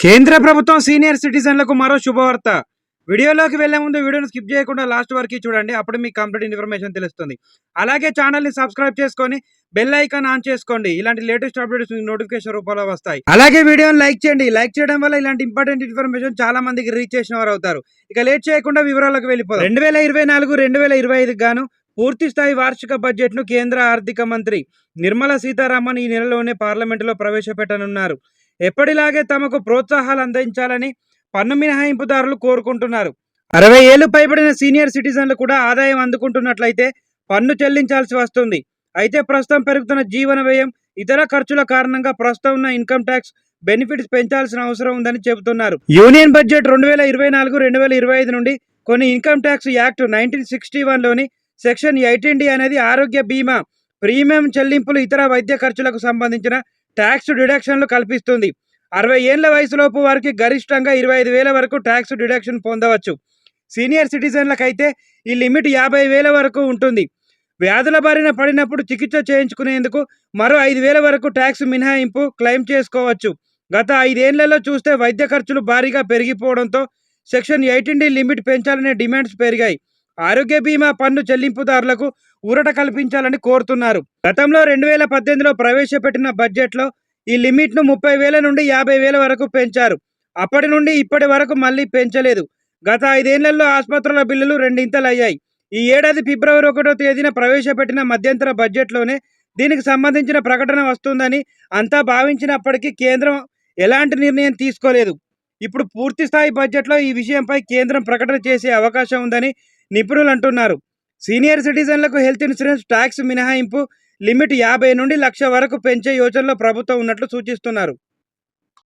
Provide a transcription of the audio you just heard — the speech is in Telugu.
కేంద్ర ప్రభుత్వం సీనియర్ సిటిజన్లకు మరో శుభవార్త. వీడియోలోకి వెళ్లే ముందు వీడియోను స్కిప్ చేయకుండా లాస్ట్ వరకు చూడండి. అప్పుడు మీకు కంప్లీట్ ఇన్ఫర్మేషన్ తెలుస్తుంది. అలాగే ఛానల్ని సబ్స్క్రైబ్ చేసుకొని బెల్ ఐకాన్ ఆన్ చేసుకోండి. ఇలాంటి లేటెస్ట్ అప్డేట్స్ నోటిఫికేషన్ రూపంలో వస్తాయి. అలాగే వీడియోని లైక్ చేయండి. లైక్ చేయడం వల్ల ఇలాంటి ఇంపార్టెంట్ ఇన్ఫర్మేషన్ చాలా మందికి రీచ్ చేసిన వారు అవుతారు. ఇక లేట్ చేయకుండా వివరాలకు వెళ్ళిపోదాం. 2024-2025 గాను పూర్తి స్థాయి వార్షిక బడ్జెట్ను కేంద్ర ఆర్థిక మంత్రి నిర్మలా సీతారామన్ ఈ నెలలోనే పార్లమెంటులో ప్రవేశపెట్టనున్నారు. ఎప్పటిలాగే తమకు ప్రోత్సాహాలు అందించాలని పన్ను మినహాయింపుదారులు కోరుకుంటున్నారు. 60 ఏళ్లు పైబడిన సీనియర్ సిటిజన్లు కూడా ఆదాయం అందుకుంటున్నట్లయితే పన్ను చెల్లించాల్సి వస్తుంది. అయితే ప్రస్తుతం పెరుగుతున్న జీవన వ్యయం, ఇతర ఖర్చుల కారణంగా ప్రస్తుతం ఉన్న ఇన్కమ్ ట్యాక్స్ బెనిఫిట్స్ పెంచాల్సిన అవసరం ఉందని చెబుతున్నారు. యూనియన్ బడ్జెట్ 2024-2025 నుండి కొన్ని ఇన్కమ్ ట్యాక్స్ యాక్ట్ 1961లోని సెక్షన్ 18D అనేది ఆరోగ్య బీమా ప్రీమియం చెల్లింపులు, ఇతర వైద్య ఖర్చులకు సంబంధించిన ట్యాక్స్ డిడక్షన్లు కల్పిస్తుంది. 60 ఏళ్ల వయసులోపు వారికి గరిష్టంగా 25,000 వరకు ట్యాక్స్ డిడక్షన్ పొందవచ్చు. సీనియర్ సిటిజన్లకైతే ఈ లిమిట్ 50,000 వరకు ఉంటుంది. వ్యాధుల బారిన పడినప్పుడు చికిత్స చేయించుకునేందుకు మరో 5,000 వరకు ట్యాక్స్ మినహాయింపు క్లెయిమ్ చేసుకోవచ్చు. గత 5 ఏళ్లలో చూస్తే వైద్య ఖర్చులు భారీగా పెరిగిపోవడంతో సెక్షన్ 18D లిమిట్ పెంచాలనే డిమాండ్స్ పెరిగాయి. ఆరోగ్య బీమా పన్ను చెల్లింపుదారులకు ఊరట కల్పించాలని కోరుతున్నారు. గతంలో 2018లో ప్రవేశపెట్టిన బడ్జెట్లో ఈ లిమిట్ను 30,000 నుండి 50,000 వరకు పెంచారు. అప్పటి నుండి ఇప్పటి వరకు మళ్లీ పెంచలేదు. గత 5 ఏళ్లలో ఆసుపత్రుల బిల్లులు రెండింతలయ్యాయి. ఈ ఏడాది ఫిబ్రవరి 1వ తేదీన ప్రవేశపెట్టిన మధ్యంతర బడ్జెట్లోనే దీనికి సంబంధించిన ప్రకటన వస్తుందని అంతా భావించినప్పటికీ కేంద్రం ఎలాంటి నిర్ణయం తీసుకోలేదు. ఇప్పుడు పూర్తి స్థాయి బడ్జెట్లో ఈ విషయంపై కేంద్రం ప్రకటన చేసే అవకాశం ఉందని నిపుణులు అంటున్నారు. సీనియర్ సిటిజన్లకు హెల్త్ ఇన్సూరెన్స్ ట్యాక్స్ మినహాయింపు లిమిట్ 50 నుండి 1,00,000 వరకు పెంచే యోచనలో ప్రభుత్వం ఉన్నట్లు సూచిస్తున్నారు.